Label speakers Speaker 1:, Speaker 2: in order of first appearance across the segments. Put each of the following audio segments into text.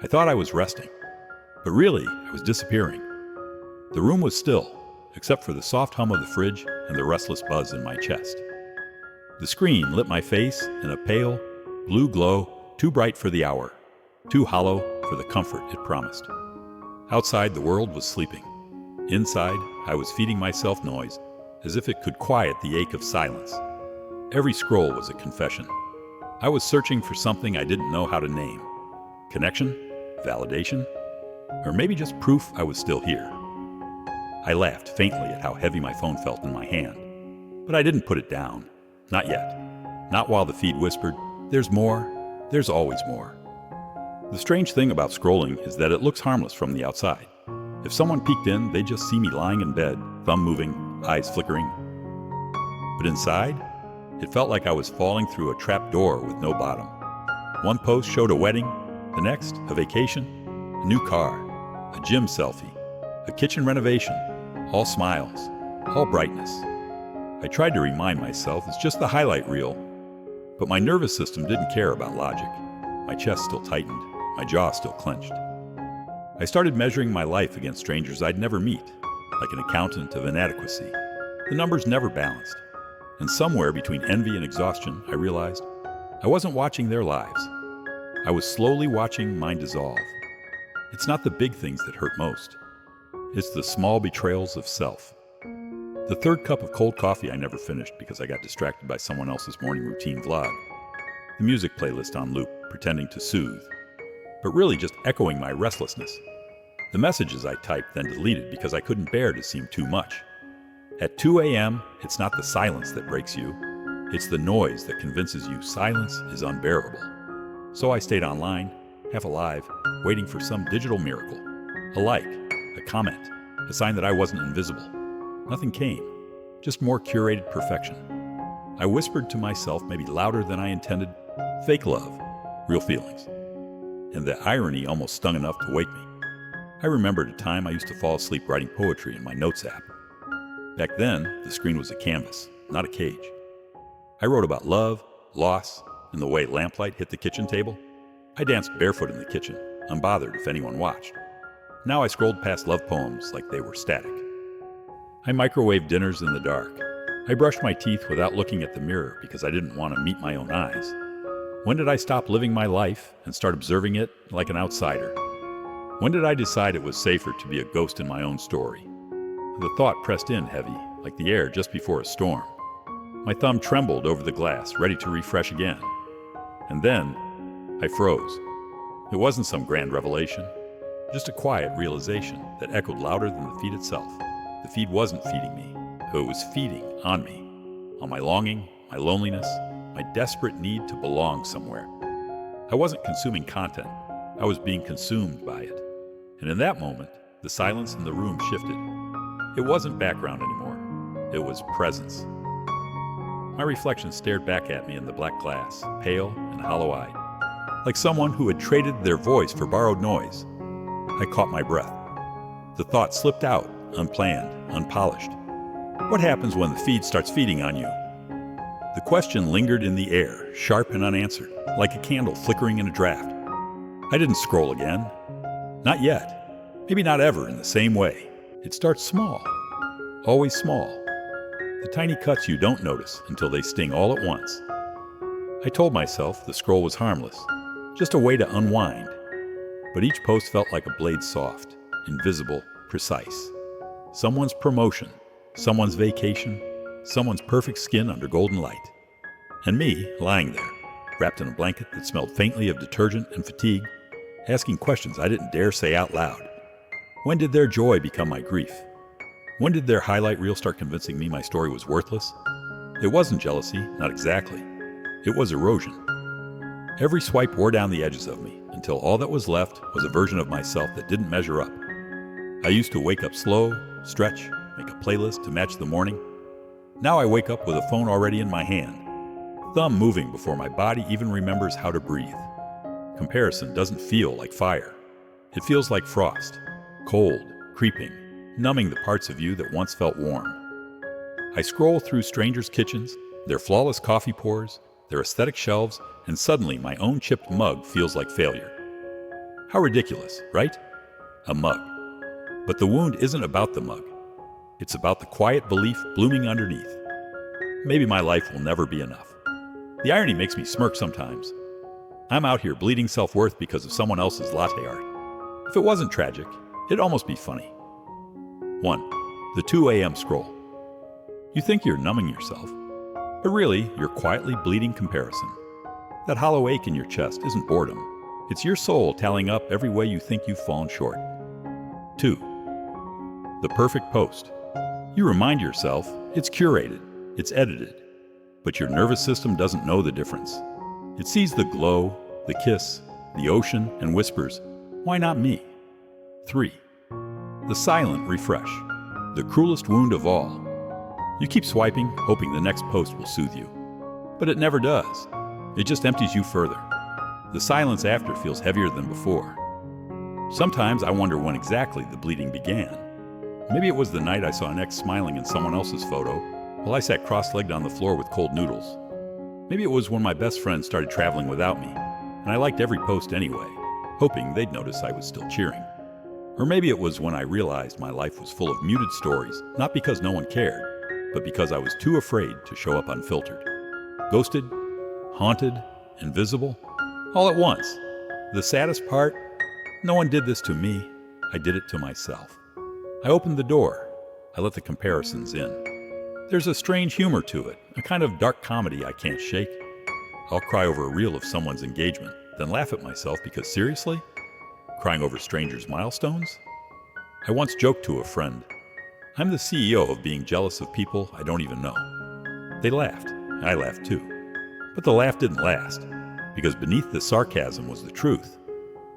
Speaker 1: I thought I was resting, but really, I was disappearing. The room was still, except for the soft hum of the fridge and the restless buzz in my chest. The screen lit my face in a pale, blue glow, too bright for the hour, too hollow for the comfort it promised. Outside, the world was sleeping. Inside, I was feeding myself noise, as if it could quiet the ache of silence. Every scroll was a confession. I was searching for something I didn't know how to name. Connection? Validation? Or maybe just proof I was still here. I laughed faintly at how heavy my phone felt in my hand, but I didn't put it down. Not yet. Not while the feed whispered, "There's more. There's always more." The strange thing about scrolling is that it looks harmless from the outside. If someone peeked in, they'd just see me lying in bed, thumb moving, eyes flickering. But inside, it felt like I was falling through a trap door with no bottom. One post showed a wedding, the next, a vacation, a new car, a gym selfie, a kitchen renovation, all smiles, all brightness. I tried to remind myself it's just the highlight reel, but my nervous system didn't care about logic. My chest still tightened, my jaw still clenched. I started measuring my life against strangers I'd never meet, like an accountant of inadequacy. The numbers never balanced, and somewhere between envy and exhaustion, I realized I wasn't watching their lives. I was slowly watching mine dissolve. It's not the big things that hurt most. It's the small betrayals of self. The third cup of cold coffee I never finished because I got distracted by someone else's morning routine vlog. The music playlist on loop, pretending to soothe, but really just echoing my restlessness. The messages I typed then deleted because I couldn't bear to seem too much. At 2 a.m., it's not the silence that breaks you. It's the noise that convinces you silence is unbearable. So I stayed online, half alive, waiting for some digital miracle. A like, a comment, a sign that I wasn't invisible. Nothing came, just more curated perfection. I whispered to myself, maybe louder than I intended, fake love, real feelings. And the irony almost stung enough to wake me. I remembered a time I used to fall asleep writing poetry in my notes app. Back then, the screen was a canvas, not a cage. I wrote about love, loss, and the way lamplight hit the kitchen table. I danced barefoot in the kitchen, unbothered if anyone watched. Now I scrolled past love poems like they were static. I microwaved dinners in the dark. I brushed my teeth without looking at the mirror because I didn't want to meet my own eyes. When did I stop living my life and start observing it like an outsider? When did I decide it was safer to be a ghost in my own story? The thought pressed in heavy, like the air just before a storm. My thumb trembled over the glass, ready to refresh again. And then, I froze. It wasn't some grand revelation, just a quiet realization that echoed louder than the feed itself. The feed wasn't feeding me, it was feeding on me, on my longing, my loneliness, my desperate need to belong somewhere. I wasn't consuming content, I was being consumed by it. And in that moment, the silence in the room shifted. It wasn't background anymore, it was presence. My reflection stared back at me in the black glass, pale and hollow-eyed, like someone who had traded their voice for borrowed noise. I caught my breath. The thought slipped out, unplanned, unpolished. What happens when the feed starts feeding on you? The question lingered in the air, sharp and unanswered, like a candle flickering in a draft. I didn't scroll again. Not yet. Maybe not ever in the same way. It starts small. Always small. The tiny cuts you don't notice until they sting all at once. I told myself the scroll was harmless, just a way to unwind. But each post felt like a blade soft, invisible, precise. Someone's promotion, someone's vacation, someone's perfect skin under golden light. And me, lying there, wrapped in a blanket that smelled faintly of detergent and fatigue, asking questions I didn't dare say out loud. When did their joy become my grief? When did their highlight reel start convincing me my story was worthless? It wasn't jealousy, not exactly. It was erosion. Every swipe wore down the edges of me, until all that was left was a version of myself that didn't measure up. I used to wake up slow, stretch, make a playlist to match the morning. Now I wake up with a phone already in my hand, thumb moving before my body even remembers how to breathe. Comparison doesn't feel like fire. It feels like frost, cold, creeping, numbing the parts of you that once felt warm. I scroll through strangers' kitchens, their flawless coffee pours, their aesthetic shelves, and suddenly my own chipped mug feels like failure. How ridiculous, right? A mug. But the wound isn't about the mug. It's about the quiet belief blooming underneath. Maybe my life will never be enough. The irony makes me smirk sometimes. I'm out here bleeding self-worth because of someone else's latte art. If it wasn't tragic, it'd almost be funny. 1. The 2 a.m. scroll. You think you're numbing yourself, but really, you're quietly bleeding comparison. That hollow ache in your chest isn't boredom. It's your soul tallying up every way you think you've fallen short. 2. The perfect post. You remind yourself it's curated, it's edited, but your nervous system doesn't know the difference. It sees the glow, the kiss, the ocean, and whispers, "Why not me?" 3. The silent refresh. The cruelest wound of all. You keep swiping, hoping the next post will soothe you. But it never does. It just empties you further. The silence after feels heavier than before. Sometimes I wonder when exactly the bleeding began. Maybe it was the night I saw an ex smiling in someone else's photo, while I sat cross-legged on the floor with cold noodles. Maybe it was when my best friend started traveling without me, and I liked every post anyway, hoping they'd notice I was still cheering. Or maybe it was when I realized my life was full of muted stories, not because no one cared, but because I was too afraid to show up unfiltered. Ghosted, haunted, invisible, all at once. The saddest part? No one did this to me. I did it to myself. I opened the door. I let the comparisons in. There's a strange humor to it, a kind of dark comedy I can't shake. I'll cry over a reel of someone's engagement, then laugh at myself because seriously? Crying over strangers' milestones? I once joked to a friend, I'm the CEO of being jealous of people I don't even know. They laughed. I laughed too. But the laugh didn't last, because beneath the sarcasm was the truth.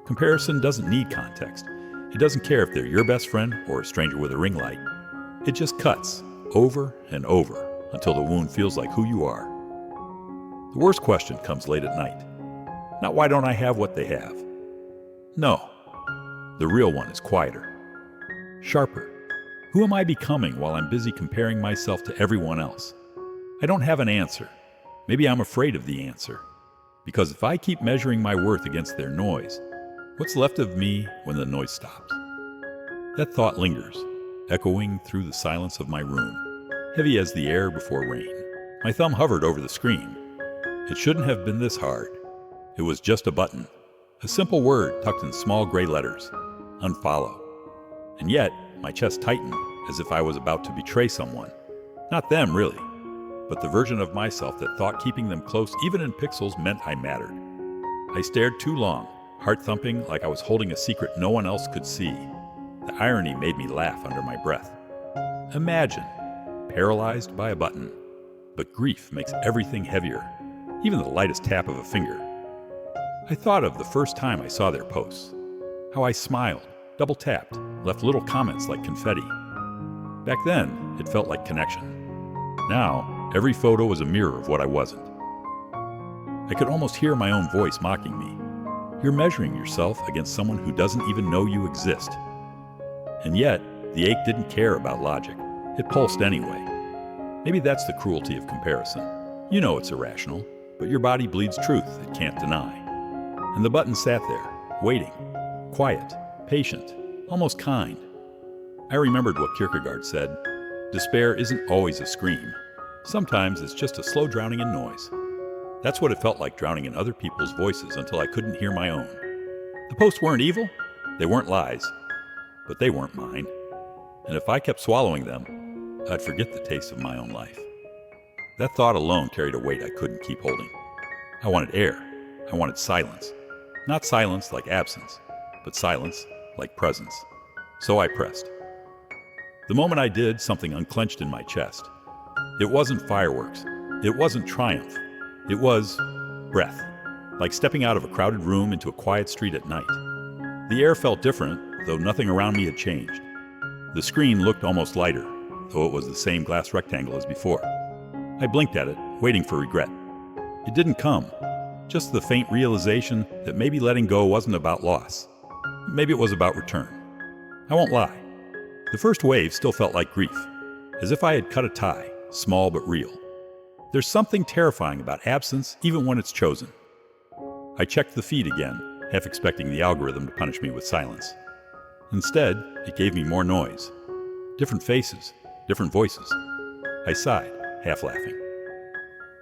Speaker 1: Comparison doesn't need context. It doesn't care if they're your best friend or a stranger with a ring light. It just cuts, over and over, until the wound feels like who you are. The worst question comes late at night. Not why don't I have what they have? No. The real one is quieter, sharper. Who am I becoming while I'm busy comparing myself to everyone else? I don't have an answer. Maybe I'm afraid of the answer. Because if I keep measuring my worth against their noise, what's left of me when the noise stops? That thought lingers, echoing through the silence of my room, heavy as the air before rain. My thumb hovered over the screen. It shouldn't have been this hard. It was just a button, a simple word tucked in small gray letters, unfollow. And yet, my chest tightened as if I was about to betray someone. Not them, really, but the version of myself that thought keeping them close, even in pixels, meant I mattered. I stared too long, heart thumping like I was holding a secret no one else could see. The irony made me laugh under my breath. Imagine, paralyzed by a button, but grief makes everything heavier, even the lightest tap of a finger. I thought of the first time I saw their posts, how I smiled, double-tapped, left little comments like confetti. Back then, it felt like connection. Now, every photo was a mirror of what I wasn't. I could almost hear my own voice mocking me. You're measuring yourself against someone who doesn't even know you exist. And yet, the ache didn't care about logic. It pulsed anyway. Maybe that's the cruelty of comparison. You know it's irrational, but your body bleeds truth it can't deny. And the button sat there, waiting, quiet, patient, almost kind. I remembered what Kierkegaard said, despair isn't always a scream. Sometimes it's just a slow drowning in noise. That's what it felt like, drowning in other people's voices until I couldn't hear my own. The posts weren't evil, they weren't lies, but they weren't mine. And if I kept swallowing them, I'd forget the taste of my own life. That thought alone carried a weight I couldn't keep holding. I wanted air. I wanted silence. Not silence like absence, but silence like presence. So I pressed. The moment I did, something unclenched in my chest. It wasn't fireworks. It wasn't triumph. It was breath, like stepping out of a crowded room into a quiet street at night. The air felt different, though nothing around me had changed. The screen looked almost lighter, though it was the same glass rectangle as before. I blinked at it, waiting for regret. It didn't come, just the faint realization that maybe letting go wasn't about loss. Maybe it was about return. I won't lie. The first wave still felt like grief, as if I had cut a tie, small but real. There's something terrifying about absence, even when it's chosen. I checked the feed again, half expecting the algorithm to punish me with silence. Instead, it gave me more noise. Different faces, different voices. I sighed, half laughing.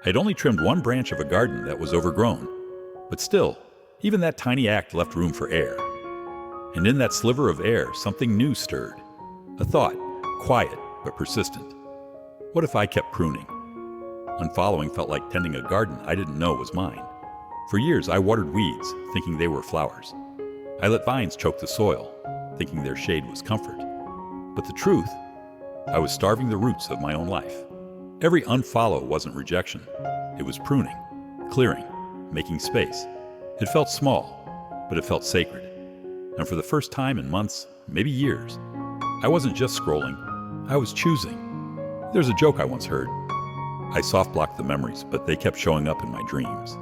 Speaker 1: I had only trimmed one branch of a garden that was overgrown, but still, even that tiny act left room for air. And in that sliver of air, something new stirred. A thought, quiet but persistent. What if I kept pruning? Unfollowing felt like tending a garden I didn't know was mine. For years, I watered weeds, thinking they were flowers. I let vines choke the soil, thinking their shade was comfort. But the truth, I was starving the roots of my own life. Every unfollow wasn't rejection. It was pruning, clearing, making space. It felt small, but it felt sacred. And for the first time in months, maybe years, I wasn't just scrolling, I was choosing. There's a joke I once heard. I soft-blocked the memories, but they kept showing up in my dreams.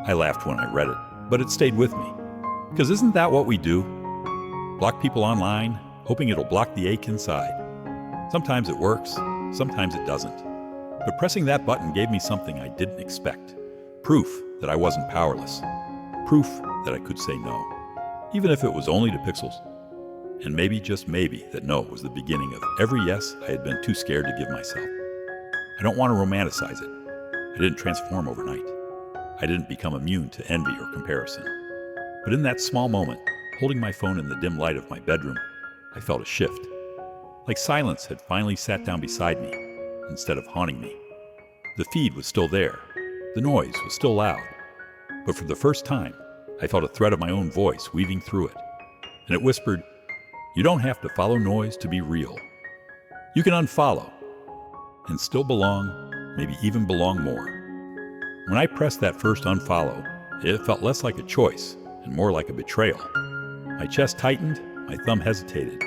Speaker 1: I laughed when I read it, but it stayed with me. Because isn't that what we do? Block people online, hoping it'll block the ache inside. Sometimes it works, sometimes it doesn't. But pressing that button gave me something I didn't expect. Proof that I wasn't powerless. Proof that I could say no. Even if it was only to pixels. And maybe, just maybe, that no was the beginning of every yes I had been too scared to give myself. I don't want to romanticize it. I didn't transform overnight. I didn't become immune to envy or comparison. But in that small moment, holding my phone in the dim light of my bedroom, I felt a shift. Like silence had finally sat down beside me, instead of haunting me. The feed was still there. The noise was still loud. But for the first time, I felt a thread of my own voice weaving through it. And it whispered, "You don't have to follow noise to be real. You can unfollow and still belong, maybe even belong more." When I pressed that first unfollow, it felt less like a choice and more like a betrayal. My chest tightened, my thumb hesitated,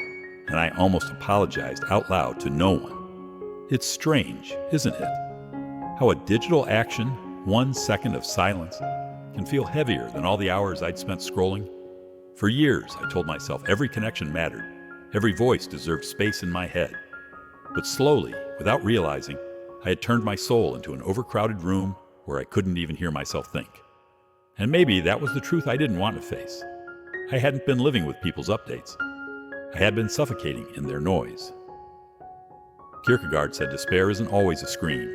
Speaker 1: and I almost apologized out loud to no one. It's strange, isn't it? How a digital action, 1 second of silence, can feel heavier than all the hours I'd spent scrolling. For years, I told myself every connection mattered, every voice deserved space in my head. But slowly, without realizing, I had turned my soul into an overcrowded room where I couldn't even hear myself think. And maybe that was the truth I didn't want to face. I hadn't been living with people's updates. I had been suffocating in their noise. Kierkegaard said despair isn't always a scream.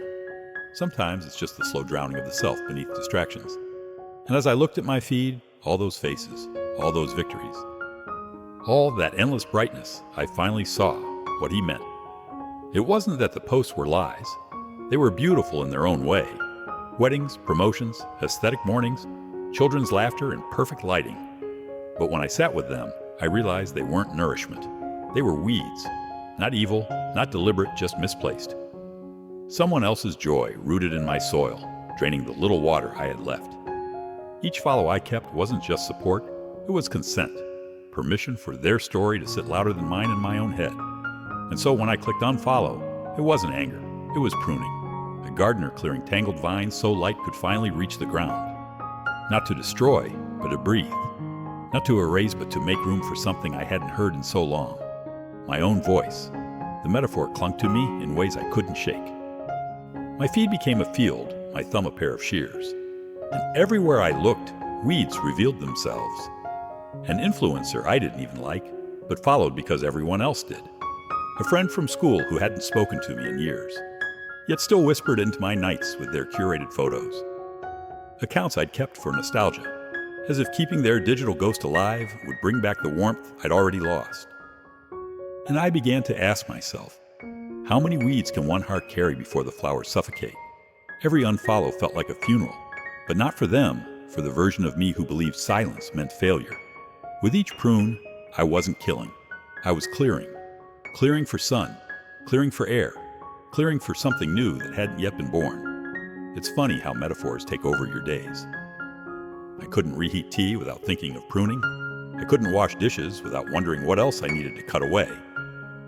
Speaker 1: Sometimes it's just the slow drowning of the self beneath distractions. And as I looked at my feed, all those faces, all those victories, all that endless brightness, I finally saw what he meant. It wasn't that the posts were lies. They were beautiful in their own way. Weddings, promotions, aesthetic mornings, children's laughter, and perfect lighting. But when I sat with them, I realized they weren't nourishment. They were weeds. Not evil, not deliberate, just misplaced. Someone else's joy rooted in my soil, draining the little water I had left. Each follow I kept wasn't just support, it was consent. Permission for their story to sit louder than mine in my own head. And so when I clicked unfollow, it wasn't anger, it was pruning. A gardener clearing tangled vines so light could finally reach the ground. Not to destroy, but to breathe. Not to erase, but to make room for something I hadn't heard in so long. My own voice. The metaphor clung to me in ways I couldn't shake. My feed became a field, my thumb a pair of shears. And everywhere I looked, weeds revealed themselves. An influencer I didn't even like, but followed because everyone else did. A friend from school who hadn't spoken to me in years, yet still whispered into my nights with their curated photos. Accounts I'd kept for nostalgia, as if keeping their digital ghost alive would bring back the warmth I'd already lost. And I began to ask myself, how many weeds can one heart carry before the flowers suffocate? Every unfollow felt like a funeral, but not for them, for the version of me who believed silence meant failure. With each prune, I wasn't killing. I was clearing. Clearing for sun, clearing for air, clearing for something new that hadn't yet been born. It's funny how metaphors take over your days. I couldn't reheat tea without thinking of pruning. I couldn't wash dishes without wondering what else I needed to cut away.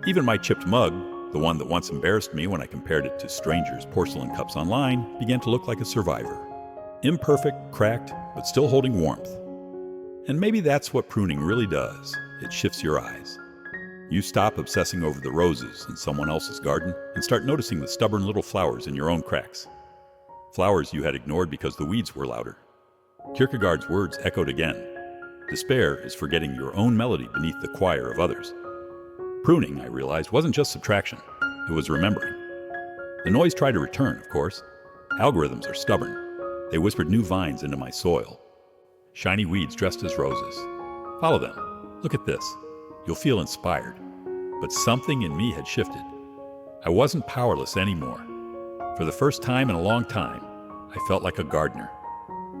Speaker 1: Even my chipped mug, the one that once embarrassed me when I compared it to strangers' porcelain cups online, began to look like a survivor. Imperfect, cracked, but still holding warmth. And maybe that's what pruning really does. It shifts your eyes. You stop obsessing over the roses in someone else's garden and start noticing the stubborn little flowers in your own cracks. Flowers you had ignored because the weeds were louder. Kierkegaard's words echoed again. Despair is forgetting your own melody beneath the choir of others. Pruning, I realized, wasn't just subtraction. It was remembering. The noise tried to return, of course. Algorithms are stubborn. They whispered new vines into my soil. Shiny weeds dressed as roses. Follow them. Look at this. You'll feel inspired. But something in me had shifted. I wasn't powerless anymore. For the first time in a long time, I felt like a gardener.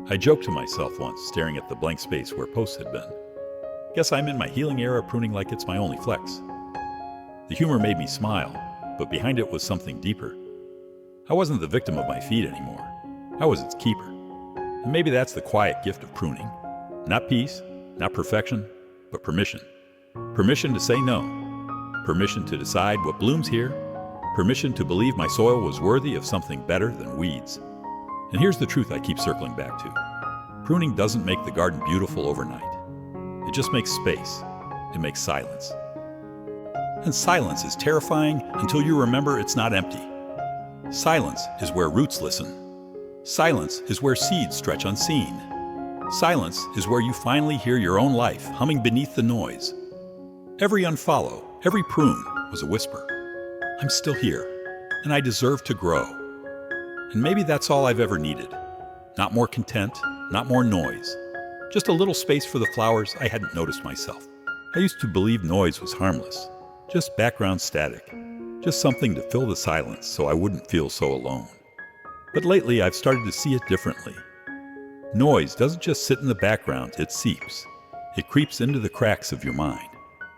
Speaker 1: I joked to myself once, staring at the blank space where posts had been. Guess I'm in my healing era, pruning like it's my only flex. The humor made me smile, but behind it was something deeper. I wasn't the victim of my feed anymore. I was its keeper. And maybe that's the quiet gift of pruning. Not peace, not perfection, but permission. Permission to say no. Permission to decide what blooms here. Permission to believe my soil was worthy of something better than weeds. And here's the truth I keep circling back to. Pruning doesn't make the garden beautiful overnight. It just makes space. It makes silence. And silence is terrifying until you remember it's not empty. Silence is where roots listen. Silence is where seeds stretch unseen. Silence is where you finally hear your own life humming beneath the noise. Every unfollow, every prune was a whisper. I'm still here, and I deserve to grow. And maybe that's all I've ever needed. Not more content, not more noise. Just a little space for the flowers I hadn't noticed myself. I used to believe noise was harmless, just background static, just something to fill the silence so I wouldn't feel so alone. But lately I've started to see it differently. Noise doesn't just sit in the background, it seeps. It creeps into the cracks of your mind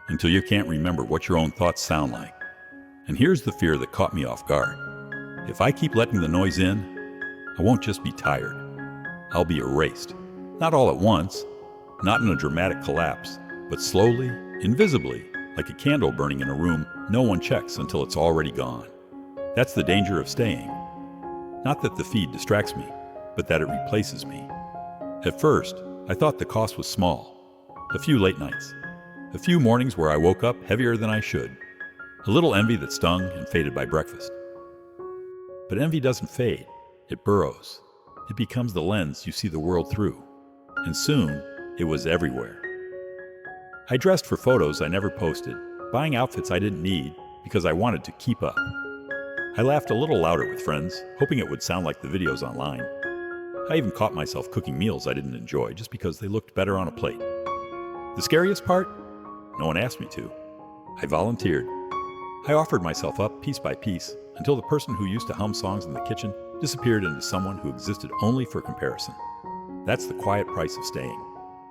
Speaker 1: until you can't remember what your own thoughts sound like. And here's the fear that caught me off guard. If I keep letting the noise in, I won't just be tired. I'll be erased. Not all at once, not in a dramatic collapse, but slowly, invisibly, like a candle burning in a room no one checks until it's already gone. That's the danger of staying. Not that the feed distracts me, but that it replaces me. At first, I thought the cost was small. A few late nights. A few mornings where I woke up heavier than I should. A little envy that stung and faded by breakfast. But envy doesn't fade. It burrows. It becomes the lens you see the world through. And soon, it was everywhere. I dressed for photos I never posted, buying outfits I didn't need because I wanted to keep up. I laughed a little louder with friends, hoping it would sound like the videos online. I even caught myself cooking meals I didn't enjoy just because they looked better on a plate. The scariest part? No one asked me to. I volunteered. I offered myself up piece by piece until the person who used to hum songs in the kitchen disappeared into someone who existed only for comparison. That's the quiet price of staying.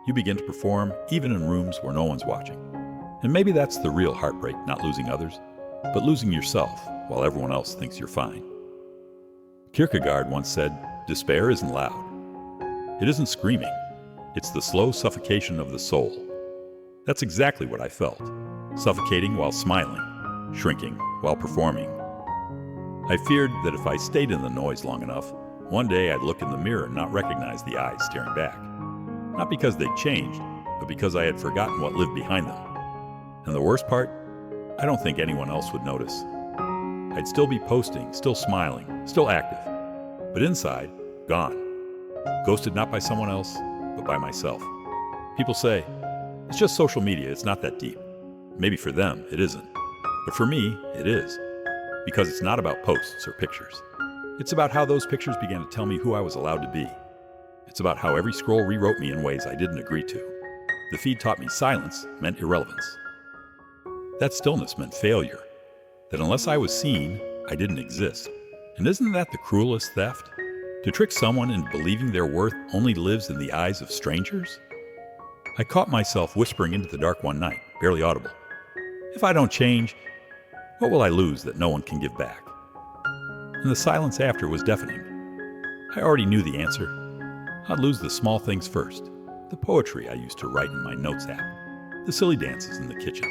Speaker 1: You begin to perform even in rooms where no one's watching. And maybe that's the real heartbreak, not losing others, but losing yourself while everyone else thinks you're fine. Kierkegaard once said, "Despair isn't loud. It isn't screaming. It's the slow suffocation of the soul." That's exactly what I felt. Suffocating while smiling, shrinking while performing. I feared that if I stayed in the noise long enough, one day I'd look in the mirror and not recognize the eyes staring back. Not because they'd changed, but because I had forgotten what lived behind them. And the worst part? I don't think anyone else would notice. I'd still be posting, still smiling, still active. But inside, gone. Ghosted not by someone else, but by myself. People say, it's just social media, it's not that deep. Maybe for them, it isn't. But for me, it is. Because it's not about posts or pictures. It's about how those pictures began to tell me who I was allowed to be. It's about how every scroll rewrote me in ways I didn't agree to. The feed taught me silence meant irrelevance. That stillness meant failure. That unless I was seen, I didn't exist. And isn't that the cruelest theft? To trick someone into believing their worth only lives in the eyes of strangers? I caught myself whispering into the dark one night, barely audible. If I don't change, what will I lose that no one can give back? And the silence after was deafening. I already knew the answer. I'd lose the small things first. The poetry I used to write in my notes app. The silly dances in the kitchen.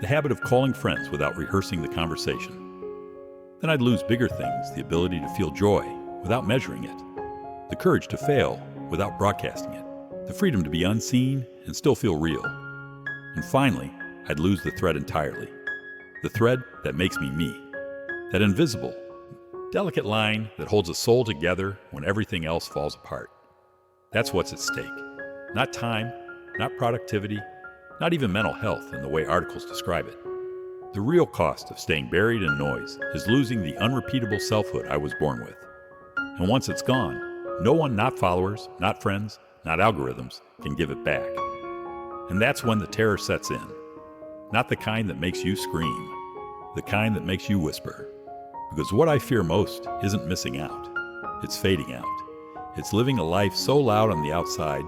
Speaker 1: The habit of calling friends without rehearsing the conversation. Then I'd lose bigger things, the ability to feel joy without measuring it. The courage to fail without broadcasting it. The freedom to be unseen and still feel real. And finally, I'd lose the thread entirely. The thread that makes me me. That invisible, delicate line that holds a soul together when everything else falls apart. That's what's at stake. Not time, not productivity, not even mental health in the way articles describe it. The real cost of staying buried in noise is losing the unrepeatable selfhood I was born with. And once it's gone, no one, not followers, not friends, not algorithms, can give it back. And that's when the terror sets in. Not the kind that makes you scream, the kind that makes you whisper. Because what I fear most isn't missing out. It's fading out. It's living a life so loud on the outside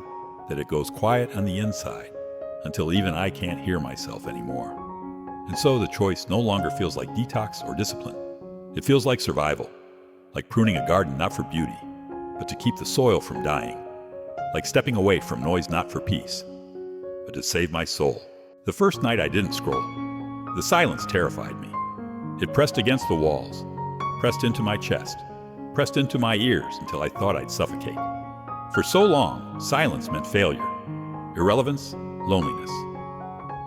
Speaker 1: that it goes quiet on the inside until even I can't hear myself anymore. And so the choice no longer feels like detox or discipline. It feels like survival, like pruning a garden not for beauty, but to keep the soil from dying, like stepping away from noise not for peace, but to save my soul. The first night I didn't scroll. The silence terrified me. It pressed against the walls, pressed into my chest, pressed into my ears until I thought I'd suffocate. For so long, silence meant failure, irrelevance, loneliness.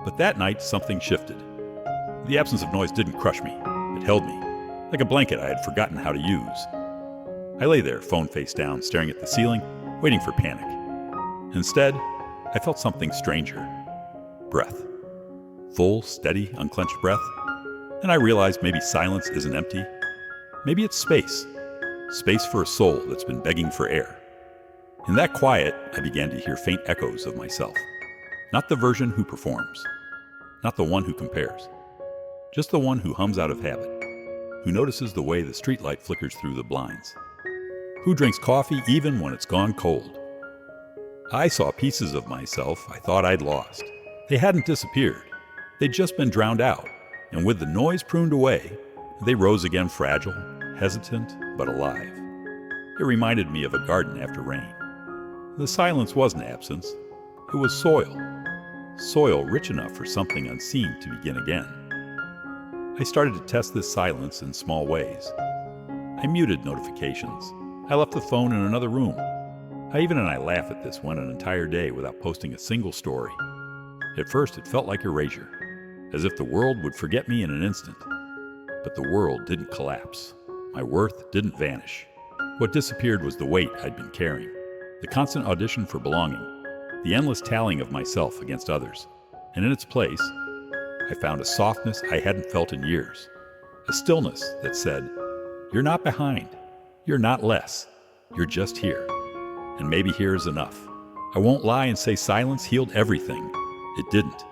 Speaker 1: But that night, something shifted. The absence of noise didn't crush me. It held me, like a blanket I had forgotten how to use. I lay there, phone face down, staring at the ceiling, waiting for panic. Instead, I felt something stranger. Breath. Full, steady, unclenched breath. And I realized maybe silence isn't empty. Maybe it's space. Space for a soul that's been begging for air. In that quiet, I began to hear faint echoes of myself. Not the version who performs. Not the one who compares. Just the one who hums out of habit. Who notices the way the streetlight flickers through the blinds. Who drinks coffee even when it's gone cold. I saw pieces of myself I thought I'd lost. They hadn't disappeared. They'd just been drowned out. And with the noise pruned away, they rose again fragile, hesitant, but alive. It reminded me of a garden after rain. The silence wasn't absence. It was soil. Soil rich enough for something unseen to begin again. I started to test this silence in small ways. I muted notifications. I left the phone in another room. And I laugh at this, went an entire day without posting a single story. At first, it felt like erasure, as if the world would forget me in an instant. But the world didn't collapse. My worth didn't vanish. What disappeared was the weight I'd been carrying, the constant audition for belonging, the endless tallying of myself against others. And in its place, I found a softness I hadn't felt in years, a stillness that said, "You're not behind, you're not less, you're just here. And maybe here is enough." I won't lie and say silence healed everything. It didn't.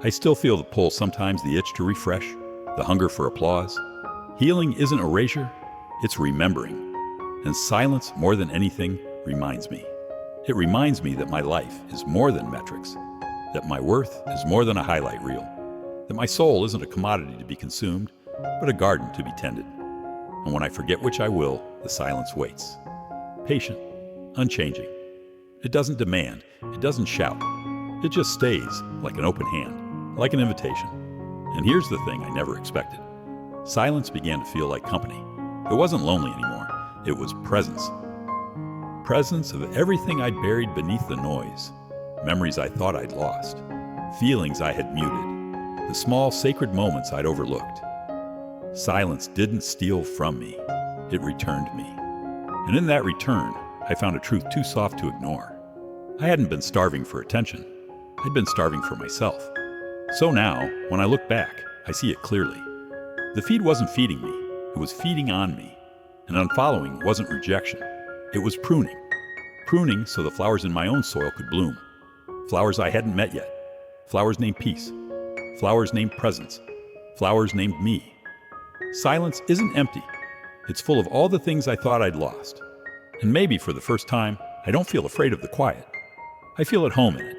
Speaker 1: I still feel the pull, sometimes the itch to refresh, the hunger for applause. Healing isn't erasure, it's remembering. And silence, more than anything, reminds me. It reminds me that my life is more than metrics, that my worth is more than a highlight reel, that my soul isn't a commodity to be consumed, but a garden to be tended. And when I forget which I will, the silence waits. Patient, unchanging. It doesn't demand, it doesn't shout. It just stays, like an open hand, like an invitation. And here's the thing I never expected. Silence began to feel like company. It wasn't lonely anymore. It was presence. Presence of everything I'd buried beneath the noise. Memories I thought I'd lost. Feelings I had muted. The small sacred moments I'd overlooked. Silence didn't steal from me. It returned me. And in that return, I found a truth too soft to ignore. I hadn't been starving for attention. I'd been starving for myself. So now, when I look back, I see it clearly. The feed wasn't feeding me. It was feeding on me. And unfollowing wasn't rejection. It was pruning. Pruning so the flowers in my own soil could bloom. Flowers I hadn't met yet. Flowers named peace. Flowers named presence. Flowers named me. Silence isn't empty. It's full of all the things I thought I'd lost. And maybe for the first time, I don't feel afraid of the quiet. I feel at home in it.